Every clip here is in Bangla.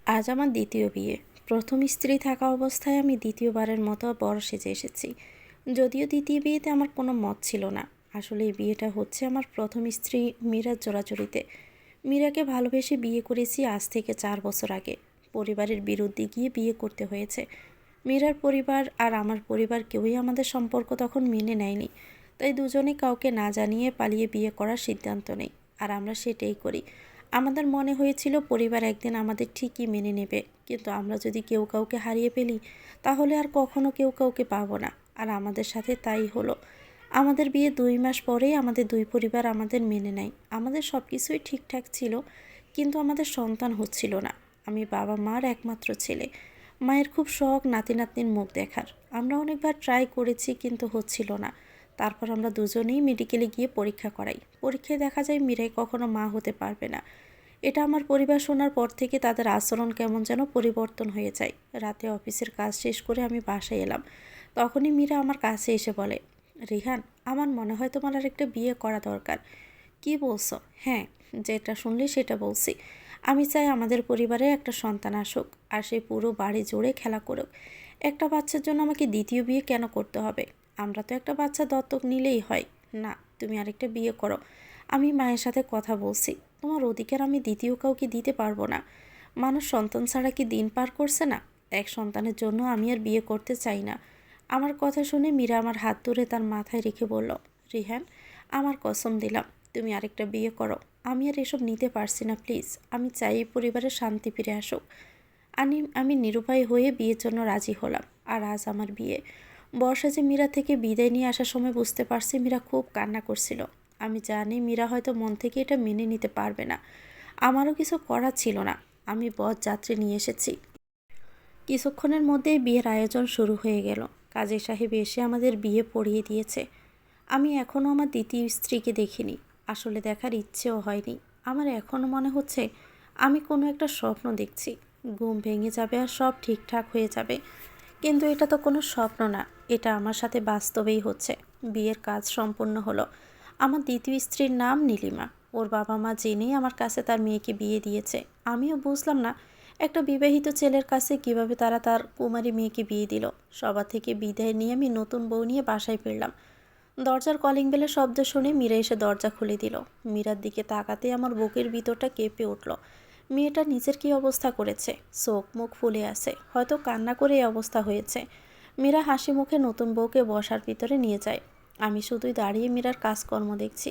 আজ আমার দ্বিতীয় বিয়ে। প্রথম স্ত্রী থাকা অবস্থায় আমি দ্বিতীয়বারের মতো বর সেজে এসেছি। যদিও দ্বিতীয় বিয়েতে আমার কোনো মত ছিল না। আসলে এই বিয়েটা হচ্ছে আমার প্রথম স্ত্রী মীরার জোড়াজুড়িতে। মীরাকে ভালোবেসে বিয়ে করেছি আজ থেকে 4 বছর আগে। পরিবারের বিরুদ্ধে গিয়ে বিয়ে করতে হয়েছে। মীরার পরিবার আর আমার পরিবার কেউই আমাদের সম্পর্ক তখন মেনে নেয়নি। তাই দুজনে কাউকে না জানিয়ে পালিয়ে বিয়ে করার সিদ্ধান্ত নেই। আর আমরা সেটাই করি। আমাদের মনে হয়েছিল পরিবার একদিন আমাদের ঠিকই মেনে নেবে, কিন্তু আমরা যদি কেউ কাউকে হারিয়ে ফেলি তাহলে আর কখনো কেউ কাউকে পাবো না। আর আমাদের সাথে তাই হলো। আমাদের বিয়ে 2 মাস পরেই আমাদের দুই পরিবার আমাদের মেনে নেয়। আমাদের সব কিছুই ঠিকঠাক ছিল, কিন্তু আমাদের সন্তান হচ্ছিল না। আমি বাবা মার একমাত্র ছেলে। মায়ের খুব শখ নাতি নাতনির মুখ দেখার। আমরা অনেকবার ট্রাই করেছি, কিন্তু হচ্ছিল না। তারপর আমরা দুজনেই মেডিকেলে গিয়ে পরীক্ষা করাই। পরীক্ষায় দেখা যায় মীরাই কখনো মা হতে পারবে না। এটা আমার পরিবার শোনার পর থেকে তাদের আচরণ কেমন যেন পরিবর্তন হয়ে যায়। রাতে অফিসের কাজ শেষ করে আমি বাসায় এলাম। তখনই মীরা আমার কাছে এসে বলে, রিহান, আমার মনে হয় তোমার আর একটা বিয়ে করা দরকার। কি বলছো? হ্যাঁ, যেটা শুনলি সেটা বলছি। আমি চাই আমাদের পরিবারে একটা সন্তান আসুক, আর সে পুরো বাড়ি জুড়ে খেলা করুক। একটা বাচ্চার জন্য আমাকে দ্বিতীয় বিয়ে কেন করতে হবে? আমরা তো একটা বাচ্চা দত্তক নিলেই হয়। না, তুমি আরেকটা বিয়ে করো। আমি মায়ের সাথে কথা বলছি। তোমার অধিকার আমি দ্বিতীয় কাউকে দিতে পারবো না। মানুষ সন্তান ছাড়া কি দিন পার করছে না? এক সন্তানের জন্য আমি আর বিয়ে করতে চাই না। আমার কথা শুনে মীরা আমার হাত ধরে তার মাথায় রেখে বলল, রিহান, আমার কসম দিলাম তুমি আরেকটা বিয়ে করো। আমি আর এসব নিতে পারছি না, প্লিজ। আমি চাই এই পরিবারে শান্তি ফিরে আসুক। আমি নিরুপায় হয়ে বিয়ের জন্য রাজি হলাম। আর আজ আমার বিয়ে। বর্ষা যে মীরা থেকে বিদায় নিয়ে আসার সময় বুঝতে পারছি মীরা খুব কান্না করছিল। আমি জানি মীরা হয়তো মন থেকে এটা মেনে নিতে পারবে না। আমারও কিছু করার ছিল না। আমি যাত্রী নিয়ে এসেছি। কিছুক্ষণের মধ্যেই বিয়ের আয়োজন শুরু হয়ে গেল। কাজী সাহেব এসে আমাদের বিয়ে পড়িয়ে দিয়েছে। আমি এখনও আমার দ্বিতীয় স্ত্রীকে দেখিনি। আসলে দেখার ইচ্ছেও হয়নি। আমার এখনও মনে হচ্ছে আমি কোনো একটা স্বপ্ন দেখছি। ঘুম ভেঙে যাবে আর সব ঠিকঠাক হয়ে যাবে। কিন্তু এটা তো কোনো স্বপ্ন না, এটা আমার সাথে বাস্তবেই হচ্ছে। বিয়ের কাজ সম্পূর্ণ হলো। আমার দ্বিতীয় স্ত্রীর নাম নীলিমা। ওর বাবা মা জেনেই আমার কাছে তার মেয়েকে বিয়ে দিয়েছে। আমিও বুঝলাম না একটা বিবাহিত ছেলের কাছে কিভাবে তারা তার কুমারী মেয়েকে বিয়ে দিল। সবার থেকে বিদায় নিয়ে আমি নতুন বউ নিয়ে বাসায় ফিরলাম। দরজার কলিং বেলের শব্দ শুনে মীরা এসে দরজা খুলে দিল। মীরার দিকে তাকাতে আমার বুকের ভিতরটা কেঁপে উঠল। মেয়েটা নিজের কী অবস্থা করেছে, চোখ মুখ ফুলে আছে, হয়তো কান্না করে এই অবস্থা হয়েছে। মীরা হাসি মুখে নতুন বউকে বসার ভিতরে নিয়ে যায়। আমি শুধুই দাঁড়িয়ে মীরার কাজকর্ম দেখছি।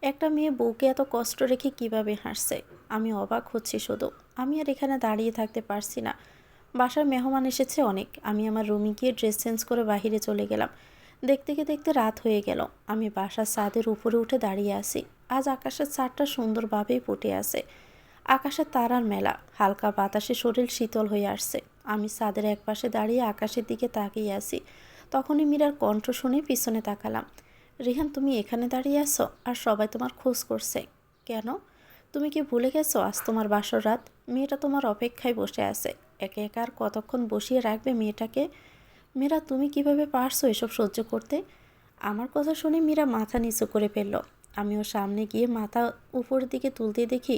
একটা মেয়ে বউকে এত কষ্ট রেখে কিভাবে হাসছে, আমি অবাক হচ্ছি শুধু। আমি আর এখানে দাঁড়িয়ে থাকতে পারছি না। বাসার মেহমান এসেছে অনেক। আমি আমার রুমে গিয়ে ড্রেস চেঞ্জ করে বাহিরে চলে গেলাম। দেখতে দেখতে রাত হয়ে গেল। আমি বাসার ছাদের উপরে উঠে দাঁড়িয়ে আছি। আজ আকাশের ছাদটা সুন্দরভাবেই ফুটে আছে। আকাশে তারার মেলা, হালকা বাতাসে শরীর শীতল হয়ে আসছে। আমি ছাদের একপাশে দাঁড়িয়ে আকাশের দিকে তাকিয়ে আছি। তখনই মীরার কণ্ঠ শুনে পিছনে তাকালাম। রিহান, তুমি এখানে দাঁড়িয়ে আছো আর সবাই তোমার খোঁজ করছে। কেন? তুমি কি ভুলে গেছো আজ তোমার বাসর রাত? মেয়েটা তোমার অপেক্ষায় বসে আছে। একে একা আর কতক্ষণ বসিয়ে রাখবে মেয়েটাকে? মীরা, তুমি কিভাবে পারছো এসব সহ্য করতে? আমার কথা শুনে মীরা মাথা নিচু করে ফেলল। আমি ওর সামনে গিয়ে মাথা উপরের দিকে তুলতে দেখি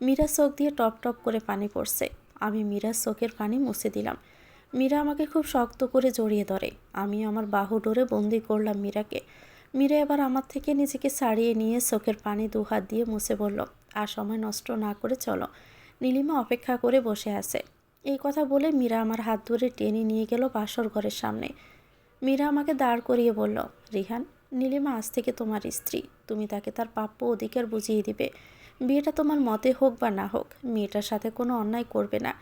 মীরার চোখ দিয়ে টপ টপ করে পানি পড়ছে। আমি মীরার চোখের পানি মুছে দিলাম। মীরা আমাকে খুব শক্ত করে জড়িয়ে ধরে। আমি আমার বাহু ডোরে বন্দি করলাম মীরাকে। মীরা এবার আমার থেকে নিজেকে ছাড়িয়ে নিয়ে চোখের পানি 2 হাত দিয়ে মুছে বলল, আর সময় নষ্ট না করে চলো, নীলিমা অপেক্ষা করে বসে আছে। এই কথা বলে মীরা আমার হাত ধরে টেনে নিয়ে গেল বাসর ঘরের সামনে। মীরা আমাকে দাঁড় করিয়ে বলল, রিহান, নীলিমা আজ থেকে তোমার স্ত্রী। তুমি তাকে তার প্রাপ্য অধিকার বুঝিয়ে দিবে। বিয়েটা তোমার মতে হোক বা না হোক, মেয়েটার সাথে কোনো অন্যায় করবে না।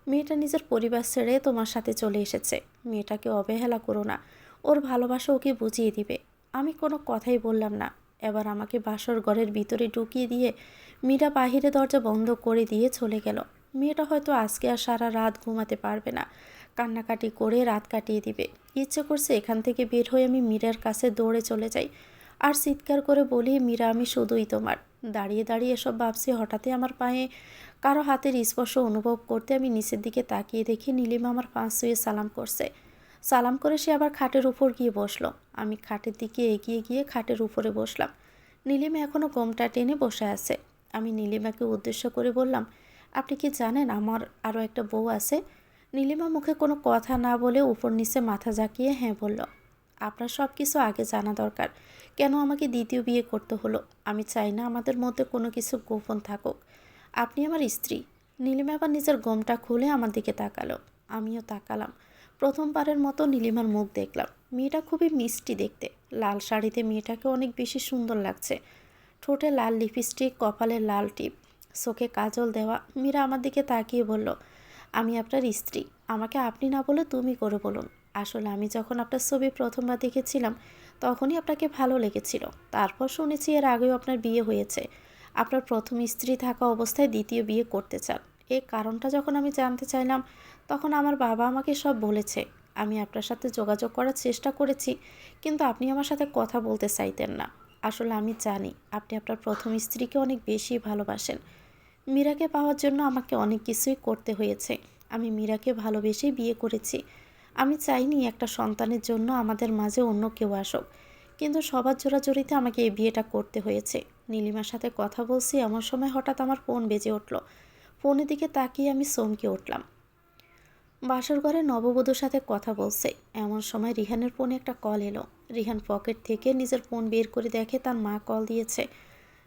মেয়েটা নিজের পরিবার ছেড়ে তোমার সাথে চলে এসেছে। মেয়েটাকে অবহেলা করো না। ওর ভালোবাসা ওকে বুঝিয়ে দিবে। আমি কোনো কথাই বললাম না। এবার আমাকে বাসর ঘরের ভিতরে ঢুকিয়ে দিয়ে মীরা বাহিরে দরজা বন্ধ করে দিয়ে চলে গেল। মেয়েটা হয়তো আজকে আর সারা রাত ঘুমাতে পারবে না। কান্নাকাটি করে রাত কাটিয়ে দিবে। ইচ্ছে করছে এখান থেকে বের হয়ে আমি মীরার কাছে দৌড়ে চলে যাই আর চিৎকার করে বলি, মীরা, আমি শুধুই তোমার। দাঁড়িয়ে দাঁড়িয়ে এসব ভাবছি, হঠাৎই আমার পায়ে কারো হাতের স্পর্শ অনুভব করতে আমি নিচের দিকে তাকিয়ে দেখি নীলিমা আমার পা ছুঁয়ে সালাম করছে। সালাম করে সে আবার খাটের উপর গিয়ে বসলো। আমি খাটের দিকে এগিয়ে গিয়ে খাটের উপরে বসলাম। নীলিমা এখনও ঘোমটা টেনে বসে আছে। আমি নীলিমাকে উদ্দেশ্য করে বললাম, আপনি কি জানেন আমার আরও একটা বউ আছে? নীলিমা মুখে কোনো কথা না বলে উপর নিচে মাথা ঝাঁকিয়ে হ্যাঁ বলল। আপনার সব কিছু আগে জানা দরকার। কেন আমাকে দ্বিতীয় বিয়ে করতে হলো? আমি চাই না আমাদের মধ্যে কোনো কিছু গোপন থাকুক। আপনি আমার স্ত্রী। নীলিমা আবার নিজের গমটা খুলে আমার দিকে তাকালো। আমিও তাকালাম। প্রথমবারের মতো নীলিমার মুখ দেখলাম। মেয়েটা খুবই মিষ্টি দেখতে। লাল শাড়িতে মেয়েটাকে অনেক বেশি সুন্দর লাগছে। ঠোঁটে লাল লিপস্টিক, কপালে লাল টিপ, চোখে কাজল দেওয়া। মীরা আমার দিকে তাকিয়ে বলল, আমি আপনার স্ত্রী। আমাকে আপনি না বলে তুমি করে বলুন। আসলে আমি যখন আপনার ছবি প্রথমবার দেখেছিলাম তখনই আপনাকে ভালো লেগেছিল। তারপর শুনেছি এর আগেও আপনার বিয়ে হয়েছে। আপনার প্রথম স্ত্রী থাকা অবস্থায় দ্বিতীয় বিয়ে করতে চান। এই কারণটা যখন আমি জানতে চাইলাম তখন আমার বাবা আমাকে সব বলেছে। আমি আপনার সাথে যোগাযোগ করার চেষ্টা করেছি, কিন্তু আপনি আমার সাথে কথা বলতে চাইতেন না। আসলে আমি জানি আপনি আপনার প্রথম স্ত্রীকে অনেক বেশি ভালোবাসেন। মীরাকে পাওয়ার জন্য আমাকে অনেক কিছুই করতে হয়েছে। আমি মীরাকে ভালোবেসেই বিয়ে করেছি। আমি চাইনি একটা সন্তানের জন্য আমাদের মাঝে অন্য কেউ আসুক, কিন্তু সবার জোরাজোরিতে আমাকে এই বিয়েটা করতে হয়েছে। নীলিমার সাথে কথা বলছি এমন সময় হঠাৎ আমার ফোন বেজে উঠল। ফোনের দিকে তাকিয়ে আমি চমকে উঠলাম। বাসর ঘরে নববধূর সাথে কথা বলছে এমন সময় রিহানের ফোনে একটা কল এলো। রিহান পকেট থেকে নিজের ফোন বের করে দেখে তার মা কল দিয়েছে।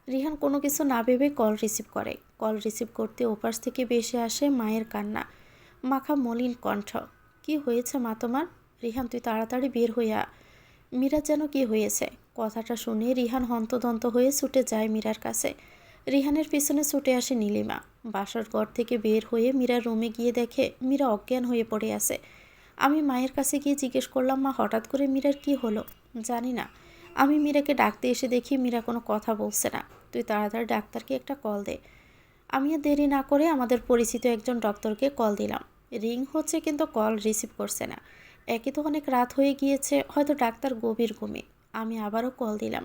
রিহান কোনো কিছু না ভেবে কল রিসিভ করে। কল রিসিভ করতে ওপাশ থেকে ভেসে আসে মায়ের কান্না মাখা মলিন কণ্ঠ। কি হয়েছে মা তোমার? রিহান, তুই তাড়াতাড়ি বের হইয়া। মীরা যেন কি হয়েছে? কথাটা শুনে রিহান হন্তদন্ত হয়ে ছুটে যায় মীরার কাছে। রিহানের পিছনে ছুটে আসে নীলিমা। বাসার ঘর থেকে বের হয়ে মীরার রুমে গিয়ে দেখে মীরা অজ্ঞান হয়ে পড়ে আছে। আমি মায়ের কাছে গিয়ে জিজ্ঞেস করলাম, মা, হঠাৎ করে মীরার কি হলো? জানি না। আমি মীরাকে ডাকতে এসে দেখি মীরা কোনো কথা বলছে না। তুই তাড়াতাড়ি ডাক্তারকে একটা কল দে। আমি আর দেরি না করে আমাদের পরিচিত একজন ডক্টরকে কল দিলাম। রিং হচ্ছে কিন্তু কল রিসিভ করছে না। একে তো অনেক রাত হয়ে গিয়েছে, হয়তো ডাক্তার গভীর ঘুমে। আমি আবারও কল দিলাম।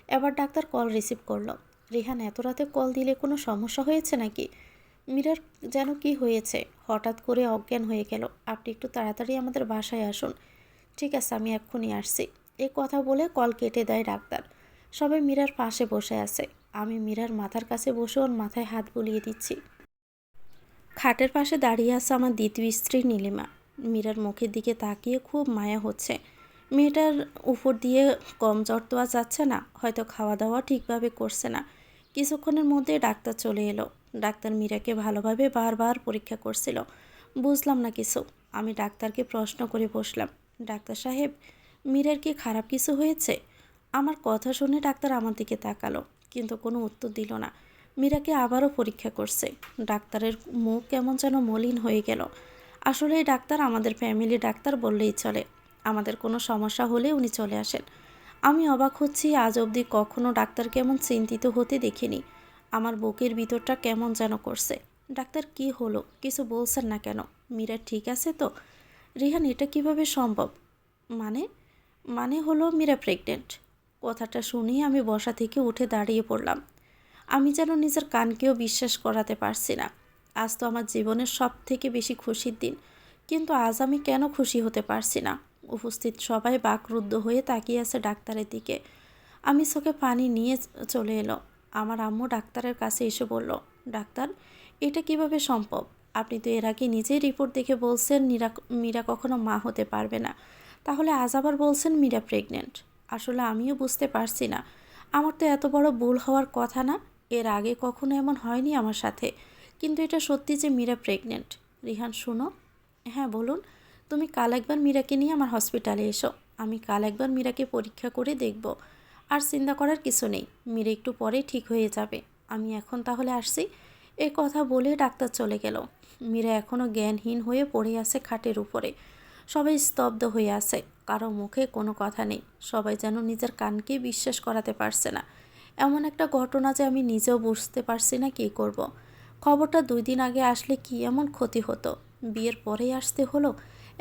এবার ডাক্তার কল রিসিভ করলো। রিহান, এত রাতে কল দিলে কোনো সমস্যা হয়েছে নাকি? মীরার যেন কি হয়েছে, হঠাৎ করে অজ্ঞান হয়ে গেল। আপনি একটু তাড়াতাড়ি আমাদের বাসায় আসুন। ঠিক আছে, আমি এক্ষুনি আসছি। এই কথা বলে কল কেটে দেয় ডাক্তার। সবাই মীরার পাশে বসে আছে। আমি মীরার মাথার কাছে বসে ওর মাথায় হাত বুলিয়ে দিচ্ছি। খাটের পাশে দাঁড়িয়ে আছে আমার দ্বিতীয় স্ত্রী নীলিমা। মীরার মুখের দিকে তাকিয়ে খুব মায়া হচ্ছে। মেয়েটার উপর দিয়ে কম জ্বর তো আর যাচ্ছে না, হয়তো খাওয়া দাওয়া ঠিকভাবে করছে না। কিছুক্ষণের মধ্যে ডাক্তার চলে এলো। ডাক্তার মীরাকে ভালোভাবে বারবার পরীক্ষা করছিল। বুঝলাম না কিছু। আমি ডাক্তারকে প্রশ্ন করে বসলাম, ডাক্তার সাহেব, মীরার কি খারাপ কিছু হয়েছে? আমার কথা শুনে ডাক্তার আমার দিকে তাকালো, কিন্তু কোনো উত্তর দিল না। মীরাকে আবারও পরীক্ষা করছে। ডাক্তারের মুখ কেমন যেন মলিন হয়ে গেল। আসলে এই ডাক্তার আমাদের ফ্যামিলি ডাক্তার বললেই চলে। আমাদের কোনো সমস্যা হলে উনি চলে আসেন। আমি অবাক হচ্ছি, আজ অবধি কখনো ডাক্তারকে এমন চিন্তিত হতে দেখিনি। আমার বুকের ভিতরটা কেমন যেন করছে। ডাক্তার, কি হলো? কিছু বলছেন না কেন? মীরা ঠিক আছে তো? রিহান, এটা কিভাবে সম্ভব? মানে মানে হলো মীরা প্রেগনেন্ট। কথাটা শুনেই আমি বসা থেকে উঠে দাঁড়িয়ে পড়লাম। আমি যেন নিজের কানকেও বিশ্বাস করাতে পারছি না। আজ তো আমার জীবনের সব থেকে বেশি খুশির দিন, কিন্তু আজ আমি কেন খুশি হতে পারছি না? উপস্থিত সবাই বাকরুদ্ধ হয়ে তাকিয়ে আছে ডাক্তারের দিকে। আমি চোখে পানি নিয়ে চলে এলো। আমার আম্মু ডাক্তারের কাছে এসে বলল, ডাক্তার, এটা কিভাবে সম্ভব? আপনি তো এর আগে নিজেই রিপোর্ট দেখে বলছেন মীরা কখনো মা হতে পারবে না, তাহলে আজ আবার বলছেন মীরা প্রেগনেন্ট। আসলে আমিও বুঝতে পারছি না। আমার তো এত বড় ভুল হওয়ার কথা না। এর আগে কখনো এমন হয়নি আমার সাথে, কিন্তু এটা সত্যি যে মীরা প্রেগনেন্ট। রিহান, শোনো। হ্যাঁ, বলুন। তুমি কাল একবার মীরাকে নিয়ে আমার হসপিটালে এসো। আমি কাল একবার মীরাকে পরীক্ষা করে দেখব। আর চিন্তা করার কিছু নেই, মীরা একটু পরেই ঠিক হয়ে যাবে। আমি এখন তাহলে আসছি। এই কথা বলে ডাক্তার চলে গেল। মীরা এখনও জ্ঞানহীন হয়ে পড়ে আছে খাটের উপরে। সবাই স্তব্ধ হয়ে আছে, কারো মুখে কোনো কথা নেই। সবাই যেন নিজের কানকে বিশ্বাস করাতে পারছে না। এমন একটা ঘটনা যে আমি নিজেও বুঝতে পারছি না কী করব। খবরটা 2 দিন আগে আসলে কি এমন ক্ষতি হতো? বিয়ের পরেই আসতে হলো।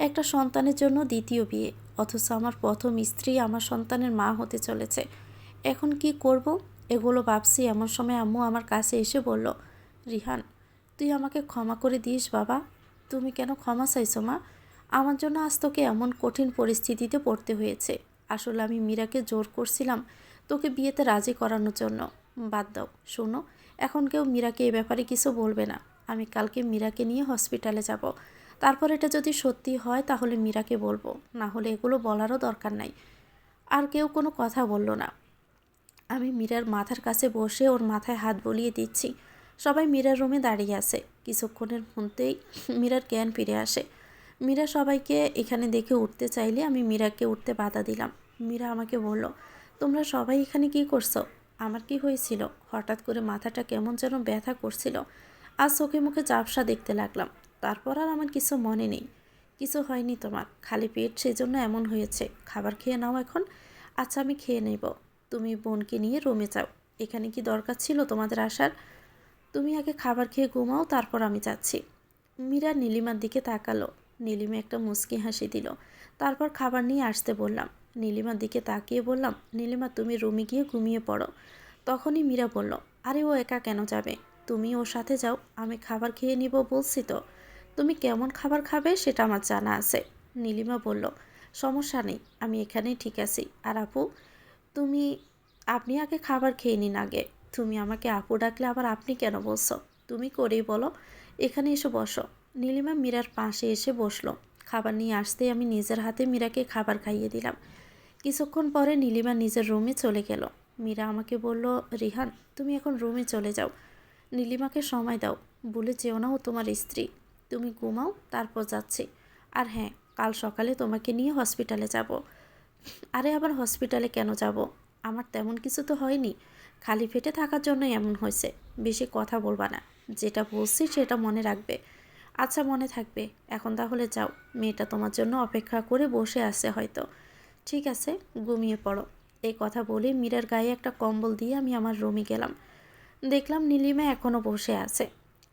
একটা সন্তানের জন্য দ্বিতীয় বিয়ে, অথচ আমার প্রথম স্ত্রী আমার সন্তানের মা হতে চলেছে। এখন কি করব? এগুলো ভাবছি এমন সময় আম্মু আমার কাছে এসে বলল, রিহান, তুই আমাকে ক্ষমা করে দিস বাবা। তুমি কেন ক্ষমা চাইছো মা? আমার জন্য আজ তোকে এমন কঠিন পরিস্থিতিতে পড়তে হয়েছে। আসলে আমি মীরাকে জোর করছিলাম তোকে বিয়েতে রাজি করানোর জন্য। বাদ দাও, শোনো, এখন কেউ মীরাকে এ ব্যাপারে কিছু বলবে না। আমি কালকে মীরাকে নিয়ে হসপিটালে যাব। তারপর এটা যদি সত্যি হয় তাহলে মীরাকে বলবো, না হলে এগুলো বলারও দরকার নাই। আর কেউ কোনো কথা বলল না। আমি মীরার মাথার কাছে বসে ওর মাথায় হাত বুলিয়ে দিচ্ছি। সবাই মীরার রুমে দাঁড়িয়ে আছে। কিছুক্ষণের মধ্যেই মীরার জ্ঞান ফিরে আসে। মীরা সবাইকে এখানে দেখে উঠতে চাইলে আমি মীরাকে উঠতে বাধা দিলাম। মীরা আমাকে বলল, তোমরা সবাই এখানে কি করছো? আমার কি হয়েছিল? হঠাৎ করে মাথাটা কেমন যেন ব্যথা করছিল। আজ চোখে মুখে ঝাপসা দেখতে লাগলাম। তারপর আর আমার কিছু মনে নেই। কিছু হয়নি তোমার, খালি পেট, সেজন্য এমন হয়েছে। খাবার খেয়ে নাও এখন। আচ্ছা, আমি খেয়ে নেব। তুমি বোনকে নিয়ে রুমে যাও। এখানে কি দরকার ছিল তোমাদের আসার? তুমি আগে খাবার খেয়ে ঘুমাও, তারপর আমি যাচ্ছি। মীরা নীলিমার দিকে তাকালো। নীলিমা একটা মুচকি হাসি দিল। তারপর খাবার নিয়ে আসতে বললাম। নীলিমার দিকে তাকিয়ে বললাম, নীলিমা তুমি রুমে গিয়ে ঘুমিয়ে পড়ো। তখনই মীরা বলল, আরে ও একা কেন যাবে? তুমি ওর সাথে যাও, আমি খাবার খেয়ে নিব বলছি তো। তুমি কেমন খাবার খাবে সেটা আমার জানা আছে। নীলিমা বলল, সমস্যা নেই, আমি এখানেই ঠিক আছি। আর আপু, তুমি আপনি আগে খাবার খেয়ে নিন আগে। তুমি আমাকে আপু ডাকলে আবার আপনি কেন বলছো? তুমি করেই বলো। এখানে এসে বসো। নীলিমা মীরার পাশে এসে বসলো। খাবার নিয়ে আসতেই আমি নিজের হাতে মীরাকে খাবার খাইয়ে দিলাম। কিছুক্ষণ পরে নীলিমা নিজের রুমে চলে গেল। মীরা আমাকে বলল, রিহান তুমি এখন রুমে চলে যাও। নীলিমাকে সময় দাও, বলে যেও না ও তোমার স্ত্রী। তুমি ঘুমাও, তারপর যাচ্ছি। আর হ্যাঁ, কাল সকালে তোমাকে নিয়ে হসপিটালে যাব। আরে আবার হসপিটালে কেন যাব? আমার তেমন কিছু তো হয়নি, খালি পেটে থাকার জন্য এমন হয়েছে। বেশি কথা বলবা না, যেটা বলছি সেটা মনে রাখবে। আচ্ছা, মনে থাকবে। এখন তাহলে যাও, মেয়েটা তোমার জন্য অপেক্ষা করে বসে আছে হয়তো। ঠিক আছে, ঘুমিয়ে পড়ো। এই কথা বলে মীরার গায়ে একটা কম্বল দিয়ে আমি আমার রুমে গেলাম। দেখলাম নীলিমা এখনও বসে আছে।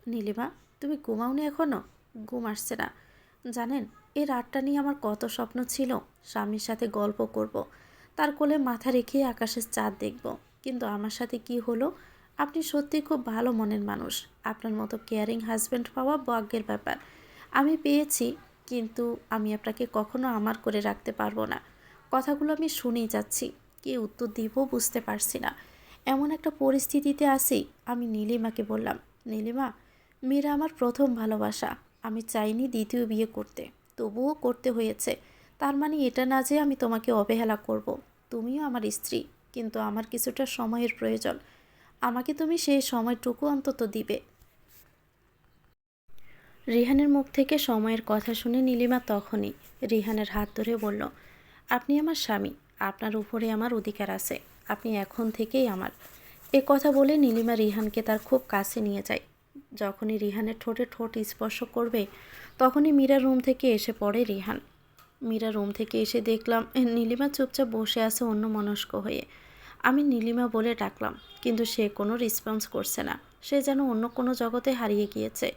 নীলিমা, তুমি ঘুমাওনি এখনও? ঘুম আসছে না। জানেন, এই রাতটা নিয়ে আমার কত স্বপ্ন ছিল। স্বামীর সাথে গল্প করব, তার কোলে মাথা রেখে আকাশের চাঁদ দেখব। কিন্তু আমার সাথে কি হলো? আপনি সত্যি খুব ভালো মনের মানুষ। আপনার মতো কেয়ারিং হাজব্যান্ড পাওয়া ভাগ্যের ব্যাপার। আমি পেয়েছি, কিন্তু আমি আপনাকে কখনো আমার করে রাখতে পারবো না। কথাগুলো আমি শুনেই যাচ্ছি, কি উত্তর দিব বুঝতে পারছি না। এমন একটা পরিস্থিতিতে আছি। আমি নীলিমাকে বললাম, নীলিমা, মীরা আমার প্রথম ভালোবাসা। আমি চাইনি দ্বিতীয় বিয়ে করতে, তবুও করতে হয়েছে। তার মানে এটা না যে আমি তোমাকে অবহেলা করব। তুমিও আমার স্ত্রী, কিন্তু আমার কিছুটা সময়ের প্রয়োজন। আমাকে তুমি সেই সময়টুকু অন্তত দিবে। রিহানের মুখ থেকে সময়ের কথা শুনে নীলিমা তখনই রিহানের হাত ধরে বলল, আপনি আমার স্বামী, আপনার উপরে আমার অধিকার আছে। আপনি এখন থেকেই আমার। এ কথা বলে নীলিমা রিহানকে তার খুব কাছে নিয়ে যায়। যখনই রিহানের ঠোঁটে ঠোঁট স্পর্শ করবে, তখনই মীরা রুম থেকে এসে পড়ে রিহান। মীরা রুম থেকে এসে দেখলাম নীলিমা চুপচাপ বসে আছে অন্যমনস্ক হয়ে। আমি নীলিমা বলে ডাকলাম, কিন্তু সে কোনো রেসপন্স করছে না। সে যেন অন্য কোনো জগতে হারিয়ে গিয়েছে।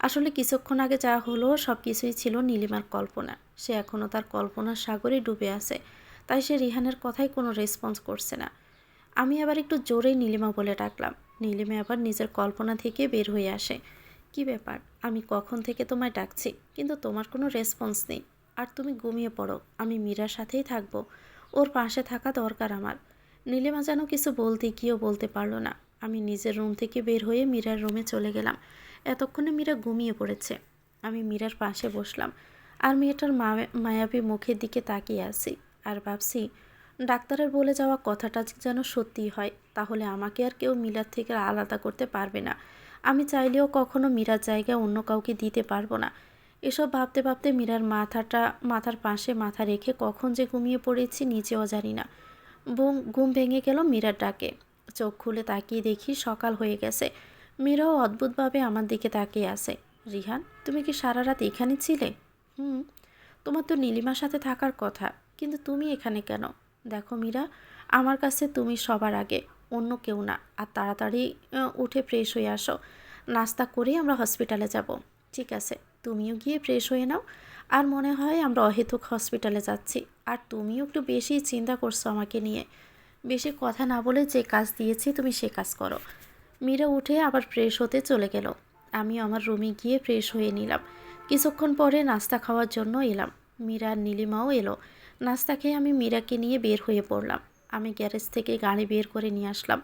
আসলে কিছুক্ষণ আগে যা হলো সব কিছুই ছিল নীলিমার কল্পনা। সে এখনও তার কল্পনার সাগরে ডুবে আছে, তাই সে রিহানের কথায় কোনো রেসপন্স করছে না। আমি আবার একটু জোরেই নীলিমা বলে ডাকলাম। নীলিমা আবার নিজের কল্পনা থেকে বের হয়ে আসে। কি ব্যাপার? আমি কখন থেকে তোমায় ডাকছি, কিন্তু তোমার কোনো রেসপন্স নেই। আর তুমি ঘুমিয়ে পড়ো, আমি মীরার সাথেই থাকবো। ওর পাশে থাকা দরকার আমার। নীলিমা যেন কিছু বলতে গিয়েও বলতে পারলো না। আমি নিজের রুম থেকে বের হয়ে মীরার রুমে চলে গেলাম। এতক্ষণে মীরা ঘুমিয়ে পড়েছে। আমি মীরার পাশে বসলাম আর মেয়েটার মায়াবী মুখের দিকে তাকিয়ে আছি। আর ভাবছি, ডাক্তারের বলে যাওয়া কথাটা যেন সত্যি হয়, তাহলে আমাকে আর কেউ মীরার থেকে আলাদা করতে পারবে না। আমি চাইলেও কখনো মীরার জায়গায় অন্য কাউকে দিতে পারবো না। এসব ভাবতে ভাবতে মীরার মাথার পাশে মাথা রেখে কখন যে ঘুমিয়ে পড়েছি নিজেও জানি না। ঘুম ভেঙে গেল মীরার ডাকে। চোখ খুলে তাকিয়ে দেখি সকাল হয়ে গেছে। মীরাও অদ্ভুতভাবে আমার দিকে তাকিয়ে আছে। রিহান, তুমি কি সারা রাত এখানে ছিলে? হুম। তোমার তো নীলিমার সাথে থাকার কথা, কিন্তু তুমি এখানে কেন? দেখো মীরা, আমার কাছে তুমি সবার আগে, অন্য কেউ না। আর তাড়াতাড়ি উঠে ফ্রেশ হয়ে আসো। নাস্তা করেই আমরা হসপিটালে যাব। ঠিক আছে, তুমিও গিয়ে ফ্রেশ হয়ে নাও। আর মনে হয় আমরা অহেতুক হসপিটালে যাচ্ছি। আর তুমিও একটু বেশি চিন্তা করছো আমাকে নিয়ে। বেশি কথা না বলে যে কাজ দিয়েছি তুমি সে কাজ করো। মীরা উঠে আবার ফ্রেশ হতে চলে গেল। আমি আমার রুমে গিয়ে ফ্রেশ হয়ে নিলাম। কিছুক্ষণ পরে নাস্তা খাওয়ার জন্য এলাম। মীরা আর নীলিমাও এলো। নাস্তা খেয়ে আমি মীরাকে নিয়ে বের হয়ে পড়লাম। আমি গ্যারেজ থেকে গাড়ি বের করে নিয়ে আসলাম।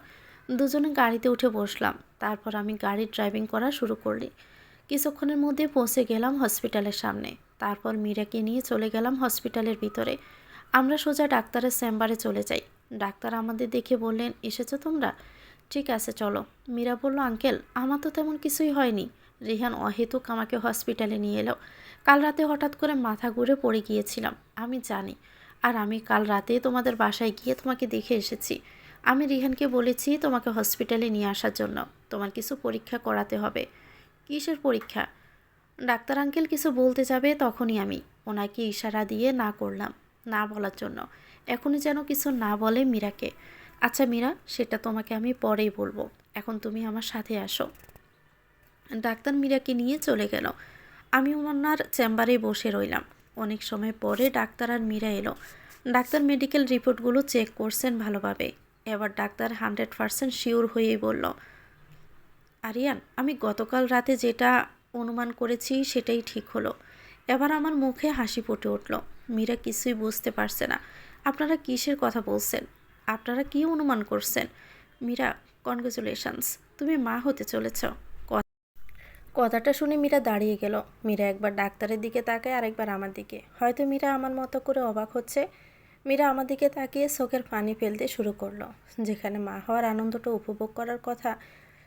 দুজনে গাড়িতে উঠে বসলাম। তারপর আমি গাড়ি ড্রাইভিং করা শুরু করলি। কিছুক্ষণের মধ্যে পৌঁছে গেলাম হসপিটালের সামনে। তারপর মীরাকে নিয়ে চলে গেলাম হসপিটালের ভিতরে। আমরা সোজা ডাক্তারের চেম্বারে চলে যাই। ডাক্তার আমাদের দেখে বললেন, এসেছো তোমরা? ঠিক আছে চলো। মীরা বলল, আঙ্কেল আমার তো তেমন কিছুই হয়নি। রিহান অহেতুক আমাকে হসপিটালে নিয়ে এলো। কাল রাতে হঠাৎ করে মাথা ঘুরে পড়ে গিয়েছিলাম, আমি জানি। আর আমি কাল রাতে তোমাদের বাসায় গিয়ে তোমাকে দেখে এসেছি। আমি রিহানকে বলেছি তোমাকে হসপিটালে নিয়ে আসার জন্য। তোমার কিছু পরীক্ষা করাতে হবে। কিসের পরীক্ষা? ডাক্তার আঙ্কেল কিছু বলতে যাবে তখনই আমি ওনাকে ইশারা দিয়ে না করলাম, না বলার জন্য। এখনই যেন কিছু না বলে মীরাকে। আচ্ছা মীরা, সেটা তোমাকে আমি পরেই বলবো। এখন তুমি আমার সাথে আসো। ডাক্তার মীরাকে নিয়ে চলে গেল। আমি ওনার চেম্বারে বসে রইলাম। অনেক সময় পরে ডাক্তার আর মীরা এলো। ডাক্তার মেডিকেল রিপোর্টগুলো চেক করছেন ভালোভাবে। এবার ডাক্তার 100% শিওর হয়েই বলল, আরিয়ান, আমি গতকাল রাতে যেটা অনুমান করেছি সেটাই ঠিক হলো। এবার আমার মুখে হাসি ফুটে উঠল। মীরা কিছুই বুঝতে পারছে না। আপনারা কিসের কথা বলছেন? আপনারা কি অনুমান করছেন? মীরা, কনগ্রেচুলেশনস, তুমি মা হতে চলেছ। কথাটা শুনে মীরা দাঁড়িয়ে গেল। মীরা একবার ডাক্তারের দিকে তাকায়, আরেকবার আমার দিকে। হয়তো মীরা আমার মতো করে অবাক হচ্ছে। মীরা আমার দিকে তাকিয়ে চোখের পানি ফেলতে শুরু করলো। যেখানে মা হওয়ার আনন্দটা উপভোগ করার কথা,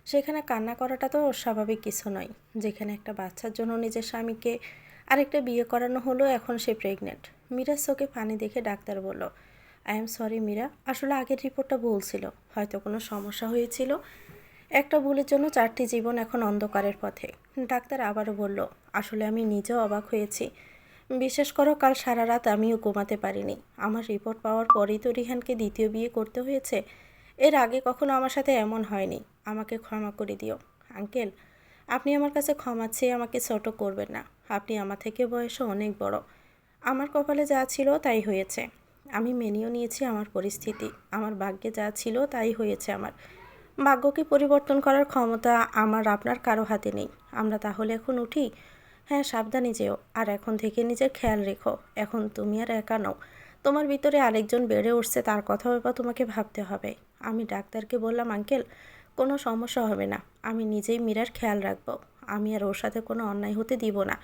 সেখানে কান্না করাটা তো স্বাভাবিক কিছু নয়। যেখানে একটা বাচ্চার জন্য নিজের স্বামীকে আরেকটা বিয়ে করানো হলো, এখন সে প্রেগনেন্ট। মীরার চোখে পানি দেখে ডাক্তার বলল, আই এম সরি মীরা, আসলে আগের রিপোর্টটা ভুল ছিল। হয়তো কোনো সমস্যা হয়েছিল। একটা ভুলের জন্য 4টি জীবন এখন অন্ধকারের পথে। ডাক্তার আবারও বলল, আসলে আমি নিজেও অবাক হয়েছি। বিশ্বাস করো, কাল সারা রাত আমিও ঘুমাতে পারিনি। আমার রিপোর্ট পাওয়ার পরেই তো রিহানকে দ্বিতীয় বিয়ে করতে হয়েছে। এর আগে কখনো আমার সাথে এমন হয়নি। আমাকে ক্ষমা করে দিও আঙ্কেল। আপনি আমার কাছে ক্ষমা চেয়ে আমাকে ছোট করবেন না। আপনি আমার থেকে বয়সে অনেক বড়। আমার কপালে যা ছিল তাই হয়েছে। আমি মেনেও নিয়েছি আমার পরিস্থিতি। আমার ভাগ্যে যা ছিল তাই হয়েছে। আমার ভাগ্যকে পরিবর্তন করার ক্ষমতা আমার আপনার কারো হাতে নেই। আমরা তাহলে এখন উঠি? হ্যাঁ, সাবধানে যেও। আর এখন থেকে নিজের খেয়াল রেখো। এখন তুমি আর একা নও। তোমার ভিতরে আরেকজন বেড়ে উঠছে, তার কথাও এবার তোমাকে ভাবতে হবে। আমি ডাক্তারকে বললাম, আঙ্কেল কোনো সমস্যা হবে না। আমি নিজেই মীরার খেয়াল রাখবো। আমি আর ওর সাথে কোনো অন্যায় হতে দিব না।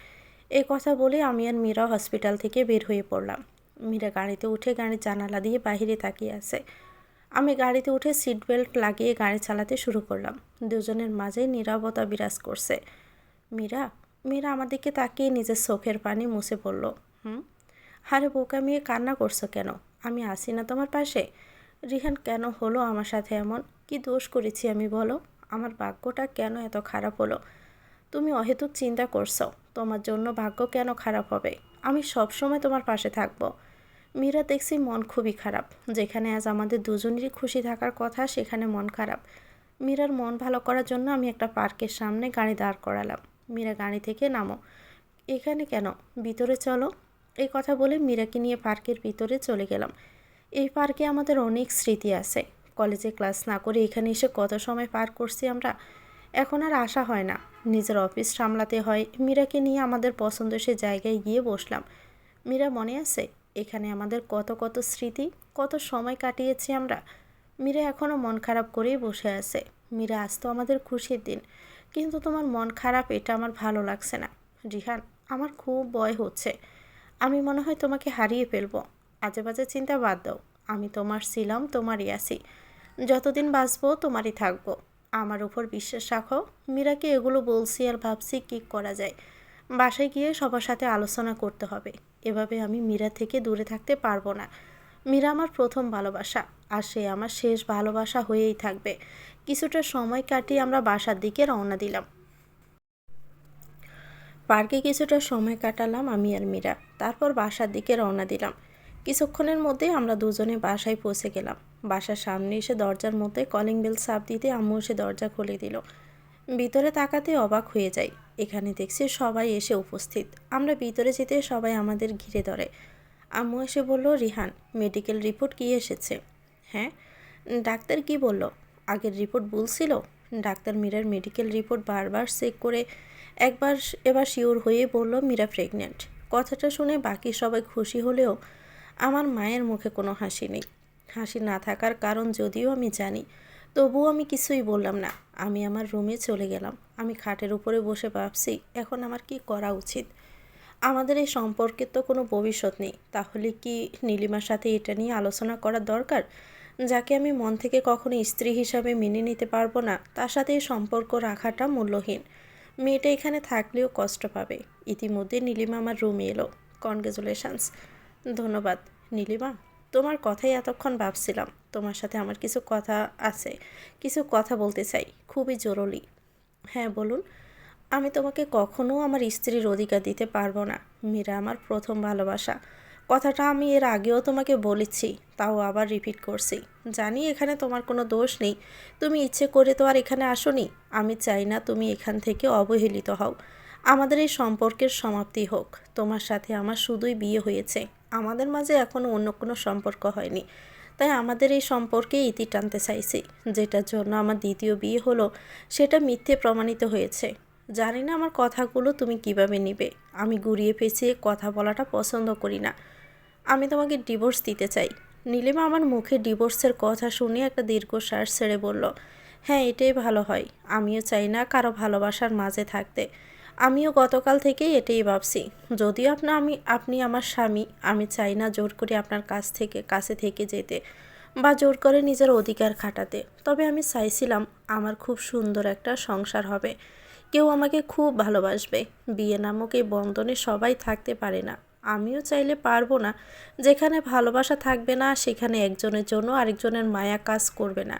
এই কথা বলে আমি আর মীরা হসপিটাল থেকে বের হয়ে পড়লাম। মীরা গাড়িতে উঠে গাড়ির জানালা দিয়ে বাইরে তাকিয়ে আছে। আমি গাড়িতে উঠে সিট বেল্ট লাগিয়ে গাড়ি চালাতে শুরু করলাম। দুজনের মাঝে নীরবতা বিরাজ করছে। মীরা মীরা আমার দিকে তাকিয়ে নিজের চোখের পানি মুছে পড়ল। আরে বোকা মেয়ে, কান্না করছো কেন? আমি আসি না তোমার পাশে? রিহান, কেন হলো আমার সাথে এমন? কি দোষ করেছি আমি বলো? আমার ভাগ্যটা কেন এত খারাপ হলো? তুমি অহেতুক চিন্তা করছো। তোমার জন্য ভাগ্য কেন খারাপ হবে? আমি সব সময় তোমার পাশে থাকবো। মীরা দেখছি মন খুবই খারাপ। যেখানে আজ আমাদের দুজনেরই খুশি থাকার কথা, সেখানে মন খারাপ। মীরার মন ভালো করার জন্য আমি একটা পার্কের সামনে গাড়ি দাঁড় করালাম। মীরা গাড়ি থেকে নামো। এখানে কেন? ভিতরে চলো। এই কথা বলে মীরাকে নিয়ে পার্কের ভিতরে চলে গেলাম। এই পার্কে আমাদের অনেক স্মৃতি আছে। কলেজে ক্লাস না করে এখানে এসে কত সময় পার করছি আমরা। এখন আর আসা হয় না। নিজের অফিস সামলাতে হয়। মীরাকে নিয়ে আমাদের পছন্দসই জায়গায় গিয়ে বসলাম। মীরা, মনে আছে এখানে আমাদের কত কত স্মৃতি, কত সময় কাটিয়েছি আমরা? মীরা এখনও মন খারাপ করেই বসে আছে। মীরা, আজ তো আমাদের খুশির দিন, কিন্তু তোমার মন খারাপ, এটা আমার ভালো লাগছে না। রিহান, আমার খুব ভয় হচ্ছে। আমি মনে হয় তোমাকে হারিয়ে ফেলবো। আজে বাজে চিন্তা বাদ দাও। আমি তোমার ছিলাম, তোমারই আছি। যতদিন বাঁচবো তোমারই থাকবো। আমার উপর বিশ্বাস রাখো। মীরাকে এগুলো বলছি আর ভাবছি কী করা যায়। বাসায় গিয়ে সবার সাথে আলোচনা করতে হবে। এভাবে আমি মীরা থেকে দূরে থাকতে পারবো না। মীরা আমার প্রথম ভালোবাসা, আর সে আমার শেষ ভালোবাসা হয়েই থাকবে। কিছুটা সময় কাটিয়ে আমরা বাসার দিকে রওনা দিলাম। পার্কে কিছুটা সময় কাটালাম আমি আর মীরা। তারপর বাসার দিকে রওনা দিলাম। কিছুক্ষণের মধ্যেই আমরা দুজনে বাসায় পৌঁছে গেলাম। বাসার সামনে এসে দরজার মধ্যে কলিং বেল চাপ দিতে আম্মু এসে দরজা খুলে দিল। ভিতরে তাকাতে অবাক হয়ে যাই। এখানে দেখছি সবাই এসে উপস্থিত। আমরা ভিতরে যেতে সবাই আমাদের ঘিরে ধরে। আম্মু এসে বলল, রিহান, মেডিকেল রিপোর্ট কি এসেছে? হ্যাঁ। ডাক্তার কি বলল? আগের রিপোর্ট ভুল ছিল? ডাক্তার মীরার মেডিকেল রিপোর্ট বারবার চেক করে এবার শিওর হয়ে বলল মীরা প্রেগনেন্ট। কথাটা শুনে বাকি সবাই খুশি হলেও আমার মায়ের মুখে কোনো হাসি নেই। হাসি না থাকার কারণ যদিও আমি জানি, তবুও আমি কিছুই বললাম না। আমি আমার রুমে চলে গেলাম। আমি খাটের উপরে বসে ভাবছি এখন আমার কি করা উচিত। আমাদের এই সম্পর্কের তো কোনো ভবিষ্যৎ নেই, তাহলে কি নীলিমার সাথে এটা নিয়ে আলোচনা করা দরকার? যাকে আমি মন থেকে কখনো স্ত্রী হিসাবে মেনে নিতে পারবো না, তার সাথে এই সম্পর্ক রাখাটা মূল্যহীন। মেয়েটা এখানে থাকলেও কষ্ট পাবে। ইতিমধ্যে নীলিমা আমার রুমে এলো। কনগ্রেচুলেশনস। ধন্যবাদ নীলিমা, তোমার কথাই এতক্ষণ ভাবছিলাম। তোমার সাথে আমার কিছু কথা আছে, কিছু কথা বলতে চাই, খুবই জরুরি। হ্যাঁ বলুন। আমি তোমাকে কখনো আমার স্ত্রীর অধিকার দিতে পারবো না। মীরা আমার প্রথম ভালোবাসা। কথাটা আমি এর আগেও তোমাকে বলেছি, তাও আবার রিপিট করছি। জানি এখানে তোমার কোনো দোষ নেই, তুমি ইচ্ছে করে তো আর এখানে আসোনি। আমি চাই না তুমি এখান থেকে অবহেলিত হও। আমাদের এই সম্পর্কের সমাপ্তি হোক। তোমার সাথে আমার শুধুই বিয়ে হয়েছে, আমাদের মাঝে এখনও অন্য কোনো সম্পর্ক হয়নি। তাই আমাদের এই সম্পর্কে ইতি টানতে চাইছি। যেটার জন্য আমার দ্বিতীয় বিয়ে হলো, সেটা মিথ্যে প্রমাণিত হয়েছে। জানি না আমার কথাগুলো তুমি কিভাবে নিবে। আমি ঘুরিয়ে পেঁচিয়ে কথা বলাটা পছন্দ করি না। আমি তোমাকে ডিভোর্স দিতে চাই। নীলিমা আমার মুখে ডিভোর্সের কথা শুনে একটা দীর্ঘশ্বাস ছেড়ে বলল, হ্যাঁ এটাই ভালো হয়। আমিও চাই না কারো ভালোবাসার মাঝে থাকতে। আমিও গতকাল থেকেই এটাই ভাবছি। যদিও আপনি আমার স্বামী, আমি চাই না জোর করে আপনার কাছে থেকে যেতে বা জোর করে নিজের অধিকার খাটাতে। তবে আমি চাইছিলাম আমার খুব সুন্দর একটা সংসার হবে, কেউ আমাকে খুব ভালোবাসবে। বিয়ে নামক এই বন্ধনে সবাই থাকতে পারে না, আমিও চাইলে পারবো না। যেখানে ভালোবাসা থাকবে না, সেখানে একজনের জন্য আরেকজনের মায়া কাজ করবে না।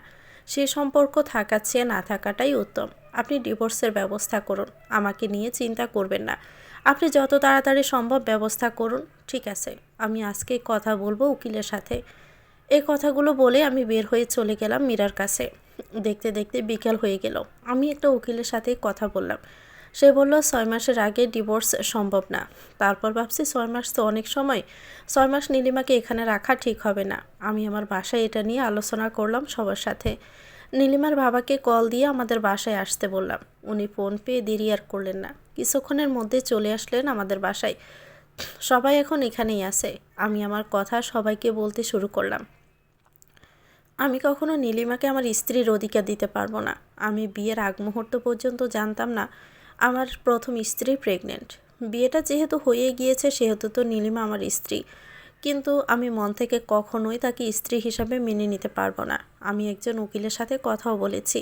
সে সম্পর্ক থাকার চেয়ে না থাকাটাই উত্তম। আপনি ডিভোর্সের ব্যবস্থা করুন, আমাকে নিয়ে চিন্তা করবেন না। আপনি যত তাড়াতাড়ি সম্ভব ব্যবস্থা করুন। ঠিক আছে, আমি আজকেই কথা বলবো উকিলের সাথে। এই কথাগুলো বলে আমি বের হয়ে চলে গেলাম মীরার কাছে। দেখতে দেখতে বিকেল হয়ে গেল। আমি একটা উকিলের সাথে কথা বললাম। সে বলল 6 মাসের আগে ডিভোর্স সম্ভব না। তারপর ভাবছি 6 মাস তো অনেক সময়, 6 মাস নীলিমাকে এখানে রাখা ঠিক হবে না। আমি আমার বাসায় এটা নিয়ে আলোচনা করলাম সবার সাথে। নীলিমার বাবাকে কল দিয়ে আমাদের বাসায় আসতে বললাম। উনি ফোন পেয়ে দেরি আর করলেন না, কিছুক্ষণের মধ্যে চলে আসলেন আমাদের বাসায়। সবাই এখন এখানেই আছে। আমি আমার কথা সবাইকে বলতে শুরু করলাম। আমি কখনো নীলিমাকে আমার স্ত্রীর অধিকার দিতে পারবো না। আমি বিয়ের আগ মুহূর্ত পর্যন্ত জানতাম না আমার প্রথম স্ত্রী প্রেগনেন্ট। বিয়েটা যেহেতু হয়ে গিয়েছে, সেহেতু তো নীলিমা আমার স্ত্রী। কিন্তু আমি মন থেকে কখনোই তাকে স্ত্রী হিসাবে মেনে নিতে পারবো না। আমি একজন উকিলের সাথে কথাও বলেছি।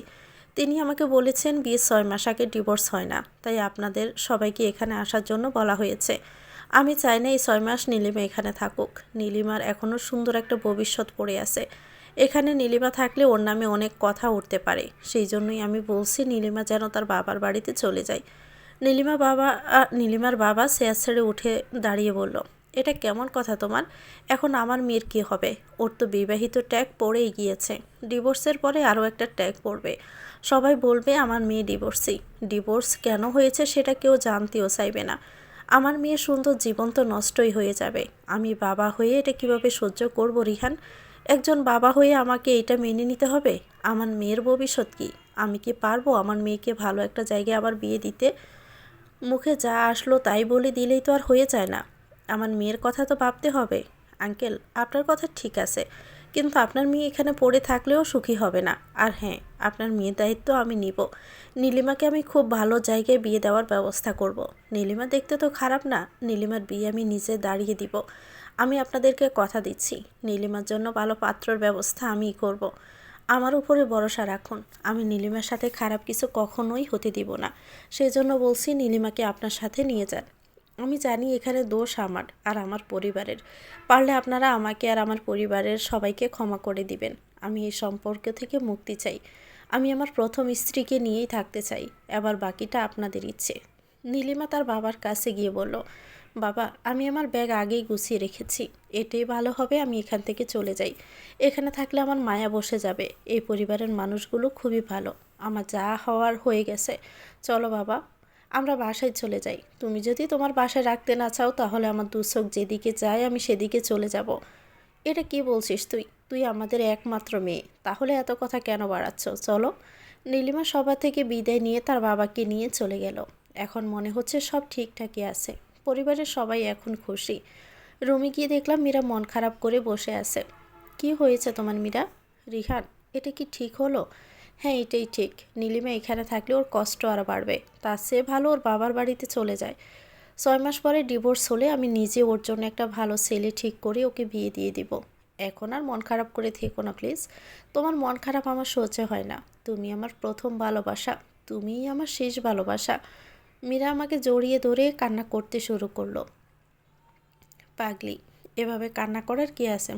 তিনি আমাকে বলেছেন বিয়ের 6 মাস আগে ডিভোর্স হয় না, তাই আপনাদের সবাইকে এখানে আসার জন্য বলা হয়েছে। আমি চাই না এই 6 মাস নীলিমা এখানে থাকুক। নীলিমার এখনও সুন্দর একটা ভবিষ্যৎ পড়ে আছে। এখানে নীলিমা থাকলে ওর নামে অনেক কথা উঠতে পারে। সেই জন্যই আমি বলছি নীলিমা যেন তার বাবার বাড়িতে চলে যায়। নীলিমার বাবা চেয়ার ছেড়ে উঠে দাঁড়িয়ে বলল, এটা কেমন কথা তোমার? এখন আমার মেয়ের কী হবে? ওর তো বিবাহিত ট্যাগ পড়েই গিয়েছে, ডিভোর্সের পরে আরও একটা ট্যাগ পড়বে। সবাই বলবে আমার মেয়ে ডিভোর্সি। ডিভোর্স কেন হয়েছে সেটা কেউ জানতেও চাইবে না। আমার মেয়ের সুন্দর জীবন তো নষ্টই হয়ে যাবে। আমি বাবা হয়ে এটা কিভাবে সহ্য করব রিহান? একজন বাবা হয়ে আমাকে এটা মেনে নিতে হবে? আমার মেয়ের ভবিষ্যৎ কী? আমি কি পারবো আমার মেয়েকে ভালো একটা জায়গায় আবার বিয়ে দিতে? মুখে যা আসলো তাই বলে দিলেই তো আর হয়ে যায় না। আমার মেয়ের কথা তো ভাবতে হবে। আঙ্কেল, আপনার কথা ঠিক আছে, কিন্তু আপনার মেয়ে এখানে পড়ে থাকলেও সুখী হবে না। আর হ্যাঁ, আপনার মেয়ের দায়িত্ব আমি নিব। নীলিমাকে আমি খুব ভালো জায়গায় বিয়ে দেওয়ার ব্যবস্থা করব। নীলিমা দেখতে তো খারাপ না, নীলিমার বিয়ে আমি নিজে দাঁড়িয়ে দিব। আমি আপনাদেরকে কথা দিচ্ছি, নীলিমার জন্য ভালো পাত্রর ব্যবস্থা আমিই করব। আমার উপরে ভরসা রাখুন। আমি নীলিমার সাথে খারাপ কিছু কখনোই হতে দিব না। সেই জন্য বলছি নীলিমাকে আপনার সাথে নিয়ে যান। আমি জানি এখানে দোষ আমার আর আমার পরিবারের। পারলে আপনারা আমাকে আর আমার পরিবারের সবাইকে ক্ষমা করে দিবেন। আমি এই সম্পর্ক থেকে মুক্তি চাই। আমি আমার প্রথম স্ত্রীকে নিয়েই থাকতে চাই। এবার বাকিটা আপনাদের ইচ্ছে। নীলিমা তার বাবার কাছে গিয়ে বলল, বাবা, আমি আমার ব্যাগ আগেই গুছিয়ে রেখেছি। এটাই ভালো হবে আমি এখান থেকে চলে যাই। এখানে থাকলে আমার মায়া বসে যাবে। এই পরিবারের মানুষগুলো খুবই ভালো। আমার যা হওয়ার হয়ে গেছে। চলো বাবা, আমরা বাসায় চলে যাই। তুমি যদি তোমার বাসায় রাখতে না চাও, তাহলে আমার দু চোখ যেদিকে যায় আমি সেদিকে চলে যাব। এটা কি বলছিস তুই? তুই আমাদের একমাত্র মেয়ে, তাহলে এত কথা কেন বাড়াচ্ছ? চলো। নীলিমা সভা থেকে বিদায় নিয়ে তার বাবাকে নিয়ে চলে গেল। এখন মনে হচ্ছে সব ঠিকঠাকই আছে। পরিবারের সবাই এখন খুশি। রুমে গিয়ে দেখলাম মীরা মন খারাপ করে বসে আছে। কি হয়েছে তোমার মীরা? রিহান, এটা কি ঠিক হলো? হ্যাঁ, এটাই ঠিক। নীলিমা এখানে থাকলে ওর কষ্ট আরও বাড়বে। তার চেয়ে ভালো ওর বাবার বাড়িতে চলে যায়। 6 মাস পরে ডিভোর্স হলে আমি নিজে ওর জন্য একটা ভালো ছেলে ঠিক করে ওকে বিয়ে দিয়ে দিব। এখন আর মন খারাপ করে থেকো না প্লিজ। তোমার মন খারাপ আমার সহ্য হয় না। তুমি আমার প্রথম ভালোবাসা, তুমিই আমার শেষ ভালোবাসা। মীরা আমাকে জড়িয়ে ধরে কান্না করতে শুরু করলো। পাগলি, এভাবে কান্না করার কি আছে?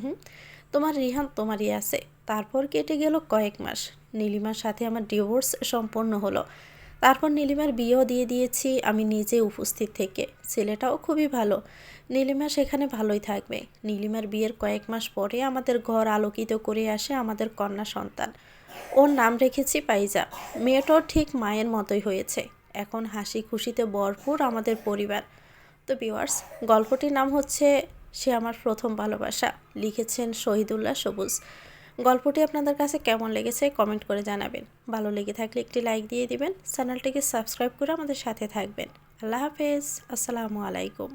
তোমার রিহান তোমারই আছে। তারপর কেটে গেল কয়েক মাস। নীলিমার সাথে আমার ডিভোর্স সম্পন্ন হলো। তারপর নীলিমার বিয়েও দিয়ে দিয়েছি আমি নিজে উপস্থিত থেকে। ছেলেটাও খুবই ভালো। নীলিমা সেখানে ভালোই থাকবে। নীলিমার বিয়ের কয়েক মাস পরে আমাদের ঘর আলোকিত করে আসে আমাদের কন্যা সন্তান। ওর নাম রেখেছি পাইজা। মেয়েটাও ঠিক মায়ের মতোই হয়েছে। এখন হাসি খুশিতে ভরপুর আমাদের পরিবার। তো ভিউয়ার্স, গল্পটির নাম হচ্ছে সে আমার প্রথম ভালোবাসা। লিখেছেন শহীদুল্লাহ সবুজ। গল্পটি আপনাদের কাছে কেমন লেগেছে কমেন্ট করে জানাবেন। ভালো লেগে থাকলে একটি লাইক দিয়ে দিবেন। চ্যানেলটিকে সাবস্ক্রাইব করে আমাদের সাথে থাকবেন। আল্লাহ হাফেজ। আসসালামু আলাইকুম।